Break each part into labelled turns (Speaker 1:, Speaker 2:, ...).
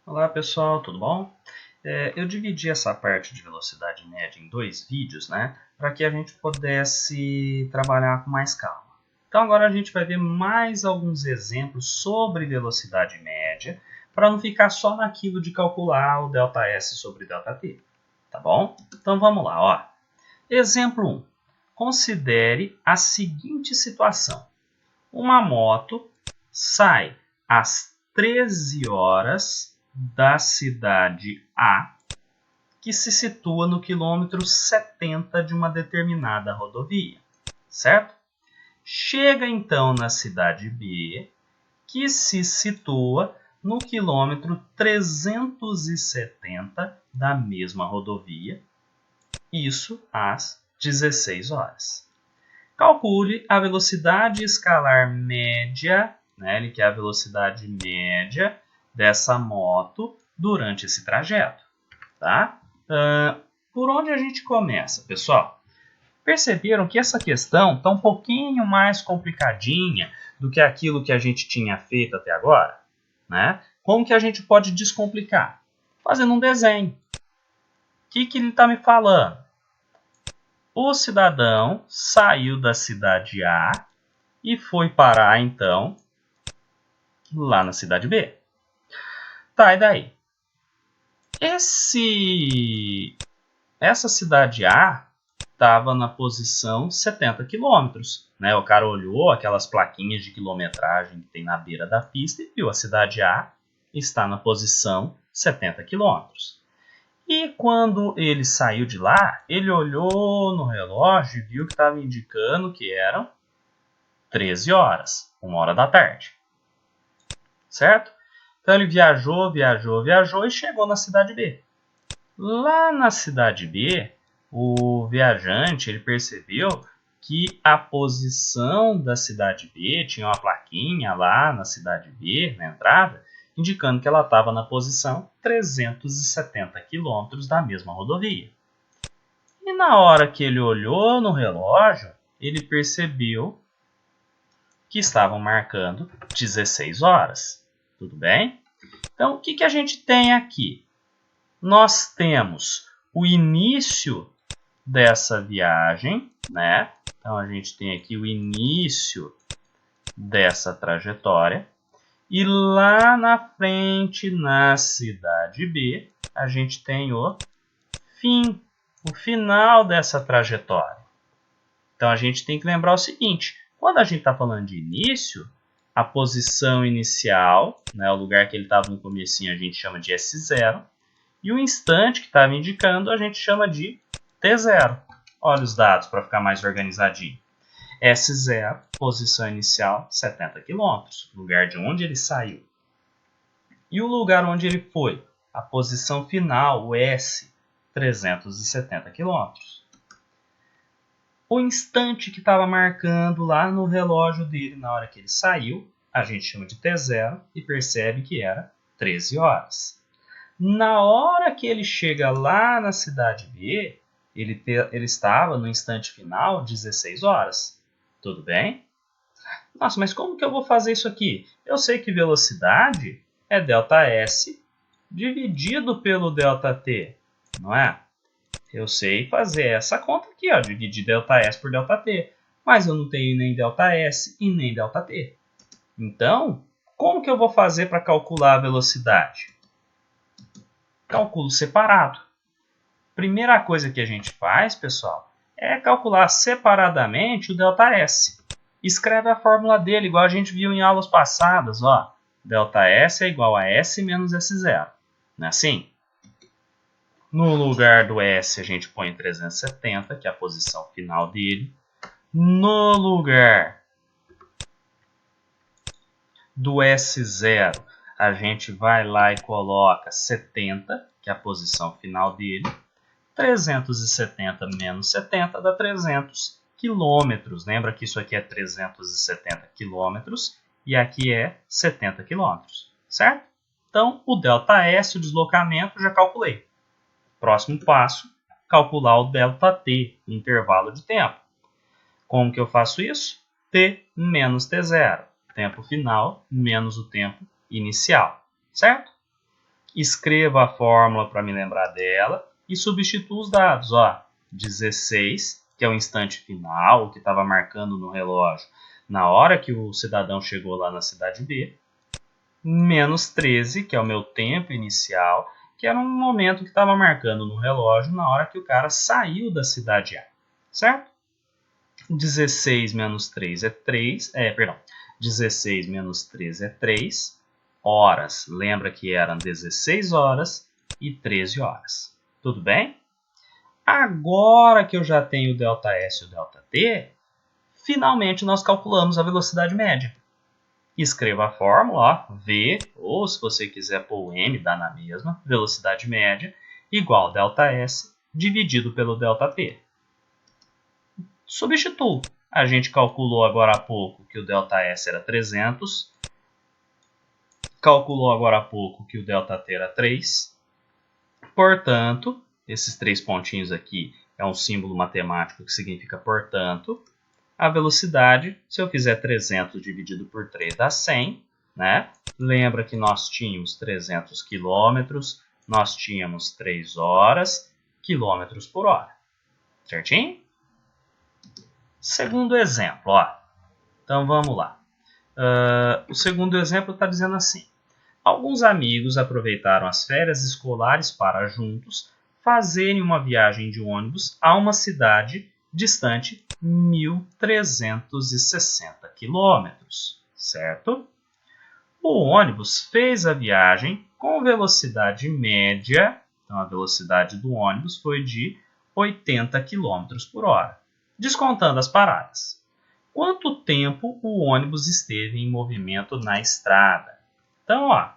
Speaker 1: Olá pessoal, tudo bom? Eu dividi essa parte de velocidade média em dois vídeos, né? Para que a gente pudesse trabalhar com mais calma. Então agora a gente vai ver mais alguns exemplos sobre velocidade média, para não ficar só naquilo de calcular o ΔS sobre ΔT, tá bom? Então vamos lá, ó. Exemplo 1. Considere a seguinte situação. Uma moto sai às 13 horas da cidade A, que se situa no quilômetro 70 de uma determinada rodovia, certo? Chega então na cidade B, que se situa no quilômetro 370 da mesma rodovia, isso às 16 horas. Calcule a velocidade escalar média, né? Ele quer a velocidade média dessa moto durante esse trajeto, tá? Por onde a gente começa, pessoal? Perceberam que essa questão está um pouquinho mais complicadinha do que aquilo que a gente tinha feito até agora, né? Como que a gente pode descomplicar? Fazendo um desenho. O que ele está me falando? O cidadão saiu da cidade A e foi parar, então, lá na cidade B. Tá, e daí? Essa cidade A estava na posição 70 km. Né? O cara olhou aquelas plaquinhas de quilometragem que tem na beira da pista e viu a cidade A está na posição 70 km. E quando ele saiu de lá, ele olhou no relógio e viu que estava indicando que eram 13 horas, 1 hora da tarde. Certo? Então ele viajou e chegou na cidade B. Lá na cidade B, o viajante ele percebeu que a posição da cidade B tinha uma plaquinha lá na cidade B, na entrada, indicando que ela estava na posição 370 km da mesma rodovia. E na hora que ele olhou no relógio, ele percebeu que estavam marcando 16 horas. Tudo bem? Então, o que a gente tem aqui? Nós temos o início dessa viagem, né? Então, a gente tem aqui o início dessa trajetória. E lá na frente, na cidade B, a gente tem o fim, o final dessa trajetória. Então, a gente tem que lembrar o seguinte. Quando a gente está falando de início, a posição inicial, né, o lugar que ele estava no comecinho, a gente chama de S0. E o instante que estava indicando, a gente chama de T0. Olha os dados para ficar mais organizadinho. S0, posição inicial, 70 km, lugar de onde ele saiu. E o lugar onde ele foi, a posição final, o S, 370 km. O instante que estava marcando lá no relógio dele na hora que ele saiu, a gente chama de T0 e percebe que era 13 horas. Na hora que ele chega lá na cidade B, ele estava no instante final 16 horas. Tudo bem? Nossa, mas como que eu vou fazer isso aqui? Eu sei que velocidade é ΔS dividido pelo ΔT, não é? Eu sei fazer essa conta aqui, ó, dividir ΔS por ΔT. Mas eu não tenho nem ΔS e nem ΔT. Então, como que eu vou fazer para calcular a velocidade? Cálculo separado. Primeira coisa que a gente faz, pessoal, é calcular separadamente o ΔS. Escreve a fórmula dele, igual a gente viu em aulas passadas. Ó. ΔS é igual a S menos S0. Não é assim? No lugar do S, a gente põe 370, que é a posição final dele. No lugar do S0, a gente vai lá e coloca 70, que é a posição final dele. 370 menos 70 dá 300 quilômetros. Lembra que isso aqui é 370 quilômetros e aqui é 70 quilômetros, certo? Então, o ΔS, o deslocamento, já calculei. Próximo passo, calcular o ΔT, intervalo de tempo. Como que eu faço isso? T menos T0, tempo final menos o tempo inicial, certo? escreva a fórmula para me lembrar dela e substitua os dados. Ó, 16, que é o instante final, que estava marcando no relógio na hora que o cidadão chegou lá na cidade B, menos 13, que é o meu tempo inicial, que era um momento que estava marcando no relógio na hora que o cara saiu da cidade A, certo? 16 menos 3 é 3, 16 menos 13 é 3 horas. Lembra que eram 16 horas e 13 horas. Tudo bem? Agora que eu já tenho o ΔS e o ΔT, finalmente nós calculamos a velocidade média. Escreva a fórmula, ó, V, ou se você quiser pôr o M, dá na mesma, velocidade média, igual ΔS dividido pelo ΔT. Substituo. A gente calculou agora há pouco que o ΔS era 300, calculou agora há pouco que o ΔT era 3, portanto, esses 3 pontinhos aqui é um símbolo matemático que significa portanto. A velocidade, se eu fizer 300 dividido por 3 dá 100, né? Lembra que nós tínhamos 300 quilômetros, nós tínhamos 3 horas, quilômetros por hora. Certinho? Segundo exemplo, ó. Então vamos lá. O segundo exemplo está dizendo assim. Alguns amigos aproveitaram as férias escolares para juntos fazerem uma viagem de ônibus a uma cidade distante 1.360 quilômetros, certo? O ônibus fez a viagem com velocidade média, então a velocidade do ônibus foi de 80 km por hora, descontando as paradas. Quanto tempo o ônibus esteve em movimento na estrada? Então, ó,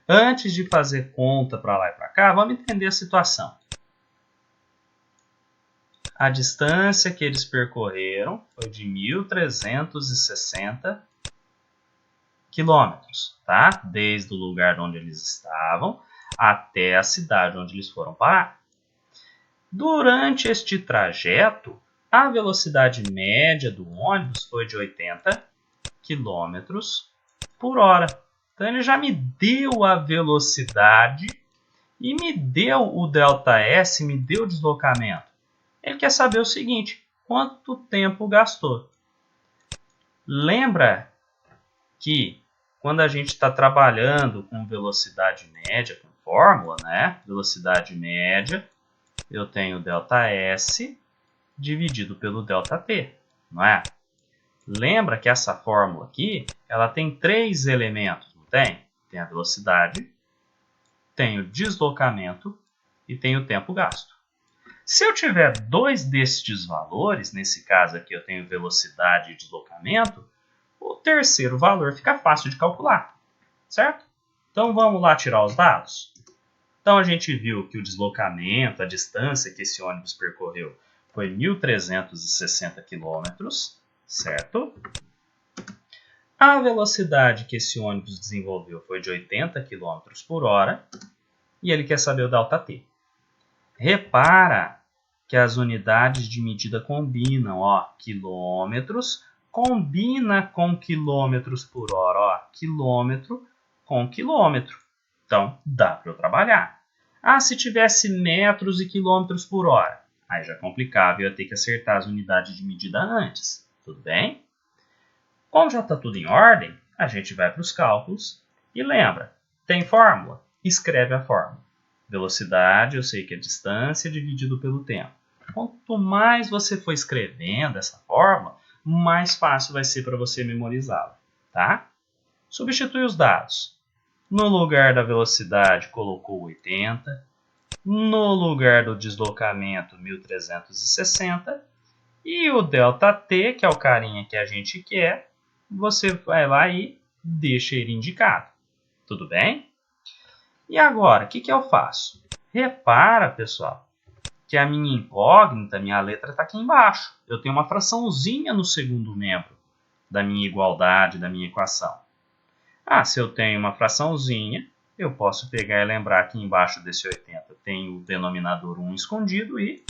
Speaker 1: antes de fazer conta para lá e para cá, vamos entender a situação. A distância que eles percorreram foi de 1.360 quilômetros, tá? Desde o lugar onde eles estavam até a cidade onde eles foram parar. Durante este trajeto, a velocidade média do ônibus foi de 80 quilômetros por hora. Então, ele já me deu a velocidade e me deu o ΔS, me deu o deslocamento. Ele quer saber o seguinte, quanto tempo gastou? Lembra que quando a gente está trabalhando com velocidade média, com fórmula, né? Velocidade média, eu tenho ΔS dividido pelo ΔT, não é? Lembra que essa fórmula aqui, ela tem 3 elementos, não tem? Tem a velocidade, tem o deslocamento e tem o tempo gasto. Se eu tiver 2 destes valores, nesse caso aqui eu tenho velocidade e deslocamento, o terceiro valor fica fácil de calcular, certo? Então vamos lá tirar os dados? Então a gente viu que o deslocamento, a distância que esse ônibus percorreu foi 1.360 km, certo? A velocidade que esse ônibus desenvolveu foi de 80 km por hora e ele quer saber o ΔT. Repara que as unidades de medida combinam, ó, quilômetros combina com quilômetros por hora, ó, quilômetro com quilômetro. Então, dá para eu trabalhar. Ah, se tivesse metros e quilômetros por hora, aí já complicava, eu ia ter que acertar as unidades de medida antes, tudo bem? Como já está tudo em ordem, a gente vai para os cálculos e lembra, tem fórmula? Escreve a fórmula. Velocidade, eu sei que é distância dividido pelo tempo. Quanto mais você for escrevendo essa fórmula, mais fácil vai ser para você memorizá-la, tá? Substitui os dados. No lugar da velocidade, colocou 80. No lugar do deslocamento, 1.360. E o ΔT, que é o carinha que a gente quer, você vai lá e deixa ele indicado. Tudo bem? E agora, o que eu faço? Repara, pessoal, que a minha incógnita, minha letra está aqui embaixo. Eu tenho uma fraçãozinha no segundo membro da minha igualdade, da minha equação. Ah, se eu tenho uma fraçãozinha, eu posso pegar e lembrar que embaixo desse 80 tem o denominador 1 escondido e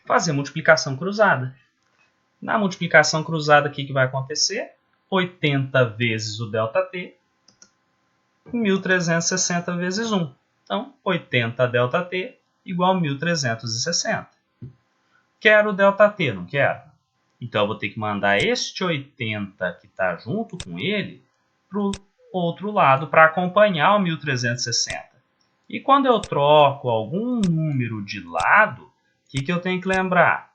Speaker 1: fazer multiplicação cruzada. Na multiplicação cruzada, o que vai acontecer? 80 vezes o ΔT 1.360 vezes 1. Então, 80 ΔT igual a 1.360. Quero ΔT, não quero? Então, eu vou ter que mandar este 80 que está junto com ele para o outro lado para acompanhar o 1.360. E quando eu troco algum número de lado, o que eu tenho que lembrar?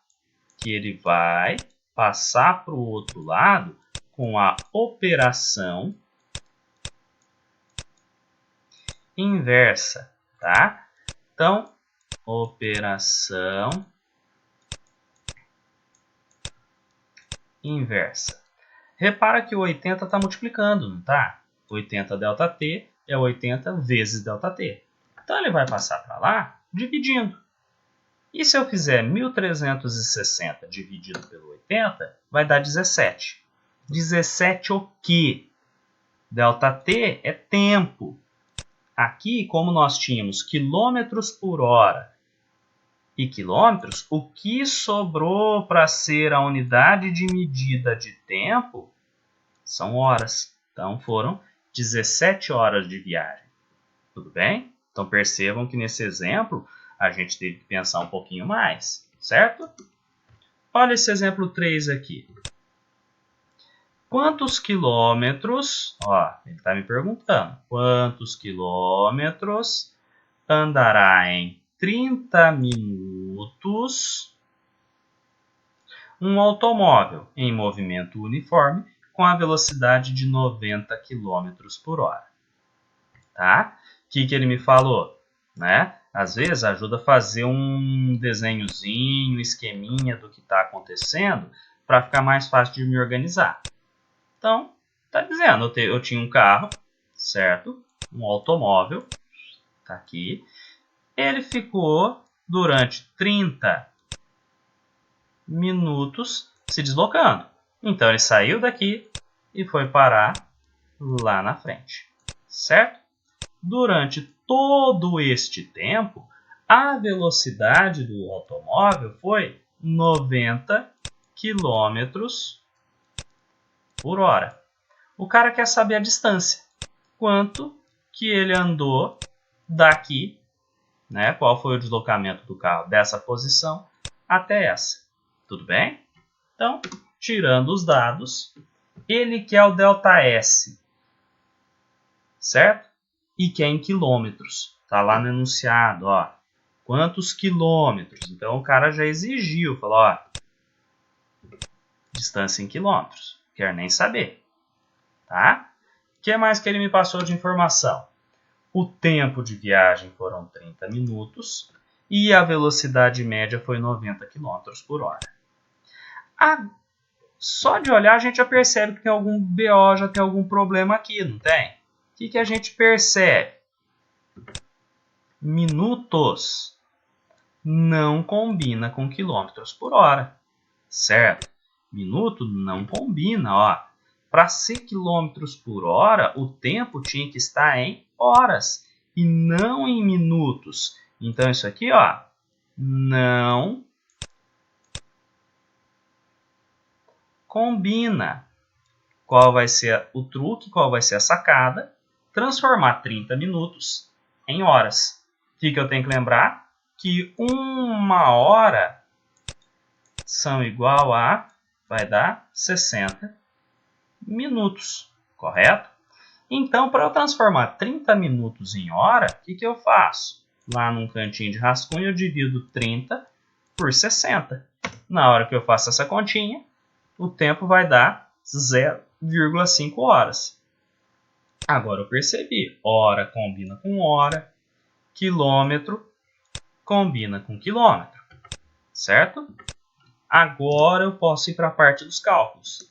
Speaker 1: Que ele vai passar para o outro lado com a operação inversa, tá? Então, operação inversa. Repara que o 80 está multiplicando, não está? 80 ΔT é 80 vezes ΔT. Então, ele vai passar para lá dividindo. E se eu fizer 1.360 dividido pelo 80, vai dar 17. 17 o quê? ΔT é tempo. Aqui, como nós tínhamos quilômetros por hora e quilômetros, o que sobrou para ser a unidade de medida de tempo são horas. Então, foram 17 horas de viagem. Tudo bem? Então, percebam que nesse exemplo, a gente teve que pensar um pouquinho mais, certo? Olha esse exemplo 3 aqui. Quantos quilômetros, ele está me perguntando, quantos quilômetros andará em 30 minutos um automóvel em movimento uniforme com a velocidade de 90 km por hora? Tá? O que ele me falou? Né? Às vezes ajuda a fazer um desenhozinho, esqueminha do que está acontecendo para ficar mais fácil de me organizar. Então, está dizendo, eu tinha um carro, certo? Um automóvel, está aqui. Ele ficou durante 30 minutos se deslocando. Então, ele saiu daqui e foi parar lá na frente, certo? Durante todo este tempo, a velocidade do automóvel foi 90 km por hora. O cara quer saber a distância. Quanto que ele andou daqui, né? Qual foi o deslocamento do carro dessa posição até essa. Tudo bem? Então, tirando os dados, ele quer o ΔS, certo? E quer em quilômetros. Está lá no enunciado, ó. Quantos quilômetros? Então, o cara já exigiu, falou, ó, distância em quilômetros. Quer nem saber, tá? O que mais que ele me passou de informação? O tempo de viagem foram 30 minutos e a velocidade média foi 90 km por hora. Só de olhar a gente já percebe que tem algum BO, já tem algum problema aqui, não tem? O que a gente percebe? Minutos não combina com quilômetros por hora, certo? Minuto não combina, ó. Para ser quilômetros por hora, o tempo tinha que estar em horas e não em minutos. Então, isso aqui, ó, não combina. Qual vai ser o truque, qual vai ser a sacada? Transformar 30 minutos em horas. O que eu tenho que lembrar? Que 1 hora são igual a, vai dar 60 minutos, correto? Então, para eu transformar 30 minutos em hora, o que eu faço? Lá num cantinho de rascunho, eu divido 30 por 60. Na hora que eu faço essa continha, o tempo vai dar 0,5 horas. Agora eu percebi, hora combina com hora, quilômetro combina com quilômetro, certo? Agora eu posso ir para a parte dos cálculos.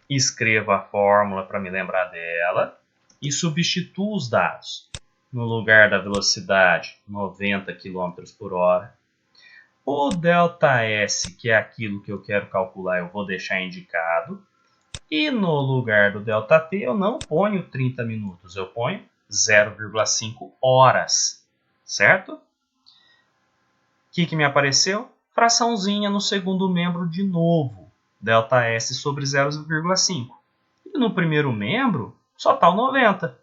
Speaker 1: Escreva a fórmula para me lembrar dela e substituo os dados. No lugar da velocidade, 90 km por hora. O ΔS, que é aquilo que eu quero calcular, eu vou deixar indicado. E no lugar do ΔT, eu não ponho 30 minutos, eu ponho 0,5 horas, certo? O que me apareceu? Fraçãozinha no segundo membro de novo, ΔS sobre 0,5. E no primeiro membro, só está o 90.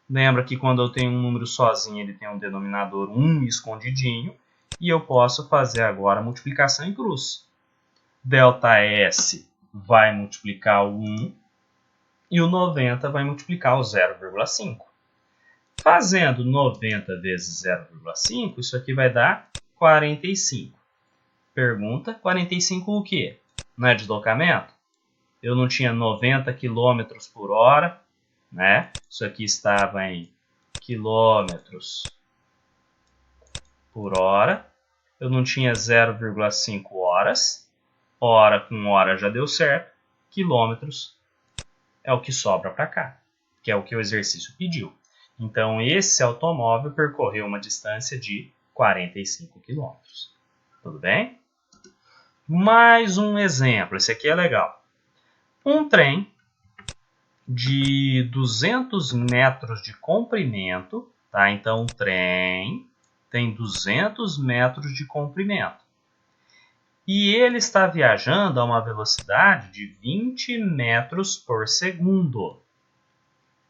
Speaker 1: Lembra que quando eu tenho um número sozinho, ele tem um denominador 1 escondidinho. E eu posso fazer agora a multiplicação em cruz. ΔS vai multiplicar o 1 e o 90 vai multiplicar o 0,5. Fazendo 90 vezes 0,5, isso aqui vai dar 45. Pergunta, 45 o quê? Não é deslocamento? Eu não tinha 90 km por hora, né? Isso aqui estava em quilômetros por hora. Eu não tinha 0,5 horas. Hora com hora já deu certo. Quilômetros é o que sobra para cá, que é o que o exercício pediu. Então, esse automóvel percorreu uma distância de 45 quilômetros. Tudo bem? Mais um exemplo. Esse aqui é legal. Um trem de 200 metros de comprimento, tá? Então, o trem tem 200 metros de comprimento. E ele está viajando a uma velocidade de 20 metros por segundo.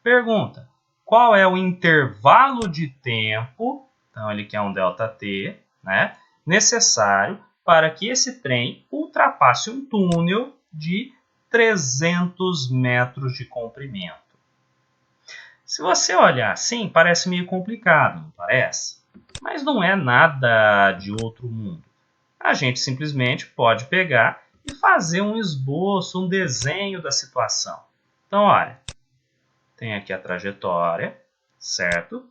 Speaker 1: Pergunta, qual é o intervalo de tempo, então ele quer um ΔT, né, necessário para que esse trem ultrapasse um túnel de 300 metros de comprimento? Se você olhar assim, parece meio complicado, não parece? Mas não é nada de outro mundo. A gente simplesmente pode pegar e fazer um esboço, um desenho da situação. Então, olha, tem aqui a trajetória, certo?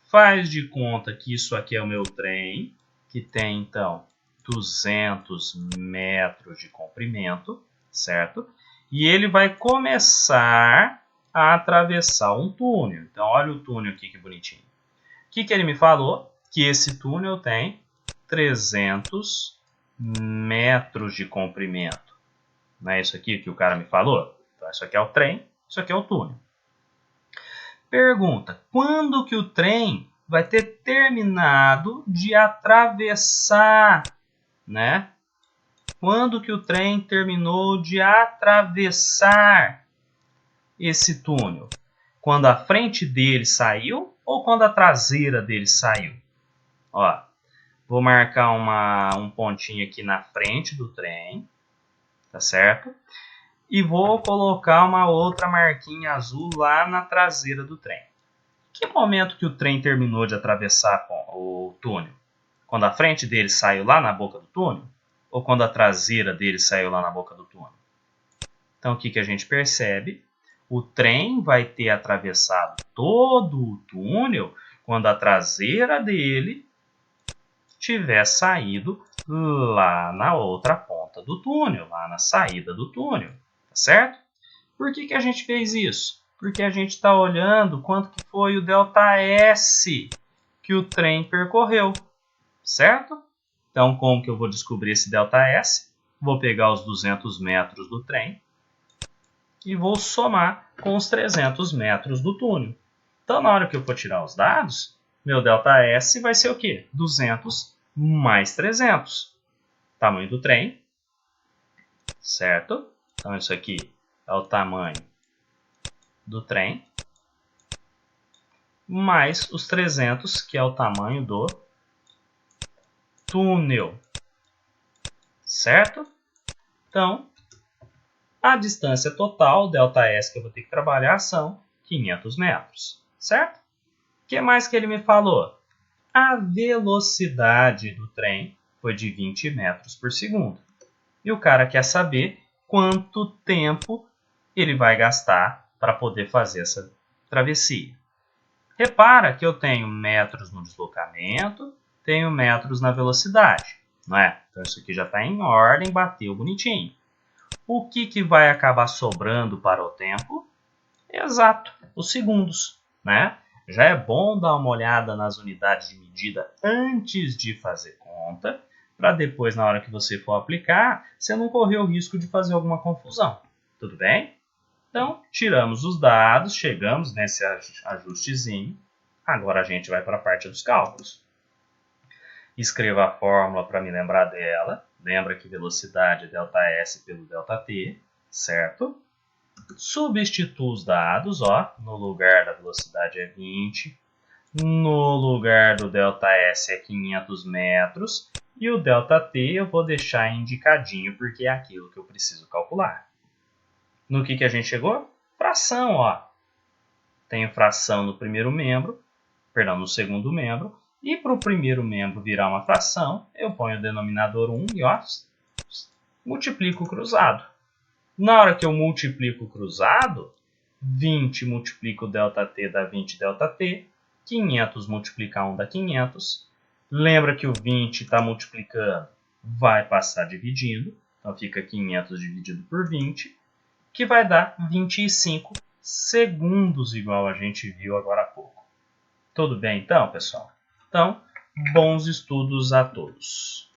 Speaker 1: Faz de conta que isso aqui é o meu trem, que tem, então, 200 metros de comprimento, certo? E ele vai começar a atravessar um túnel. Então, olha o túnel aqui, que bonitinho. O que ele me falou? Que esse túnel tem 300 metros de comprimento. Não é isso aqui que o cara me falou? Então, isso aqui é o trem, isso aqui é o túnel. Pergunta, quando que o trem vai ter terminado de atravessar, né? Quando que o trem terminou de atravessar esse túnel? Quando a frente dele saiu ou quando a traseira dele saiu? Ó, vou marcar um pontinho aqui na frente do trem, tá certo? E vou colocar uma outra marquinha azul lá na traseira do trem. Que momento que o trem terminou de atravessar o túnel? Quando a frente dele saiu lá na boca do túnel? Ou quando a traseira dele saiu lá na boca do túnel? Então, o que a gente percebe? O trem vai ter atravessado todo o túnel quando a traseira dele tiver saído lá na outra ponta do túnel, lá na saída do túnel, tá certo? Por que a gente fez isso? Porque a gente está olhando quanto que foi o ΔS que o trem percorreu, certo? Então, como que eu vou descobrir esse ΔS? Vou pegar os 200 metros do trem e vou somar com os 300 metros do túnel. Então, na hora que eu for tirar os dados, meu ΔS vai ser o quê? 200 mais 300. Tamanho do trem, certo? Então, isso aqui é o tamanho do trem, mais os 300, que é o tamanho do túnel, certo? Então, a distância total, ΔS, que eu vou ter que trabalhar, são 500 metros, certo? O que mais que ele me falou? A velocidade do trem foi de 20 metros por segundo. E o cara quer saber quanto tempo ele vai gastar para poder fazer essa travessia. Repara que eu tenho metros no deslocamento, tenho metros na velocidade, não é? Então isso aqui já está em ordem, bateu bonitinho. O que vai acabar sobrando para o tempo? Exato, os segundos, né? Já é bom dar uma olhada nas unidades de medida antes de fazer conta, para depois, na hora que você for aplicar, você não correr o risco de fazer alguma confusão. Tudo bem? Então, tiramos os dados, chegamos nesse ajustezinho. Agora a gente vai para a parte dos cálculos. Escreva a fórmula para me lembrar dela. Lembra que velocidade é ΔS pelo ΔT, certo? Substituo os dados, ó, no lugar da velocidade é 20, no lugar do ΔS é 500 metros, e o ΔT eu vou deixar indicadinho porque é aquilo que eu preciso calcular. No que a gente chegou? Fração, ó. Tenho fração no primeiro membro, perdão, no segundo membro, e para o primeiro membro virar uma fração, eu ponho o denominador 1 e ó, multiplico o cruzado. Na hora que eu multiplico o cruzado, 20 multiplica o ΔT dá 20 ΔT, 500 multiplica 1 dá 500. Lembra que o 20 está multiplicando, vai passar dividindo, então fica 500 dividido por 20, que vai dar 25 segundos, igual a gente viu agora há pouco. Tudo bem então, pessoal? Então, bons estudos a todos.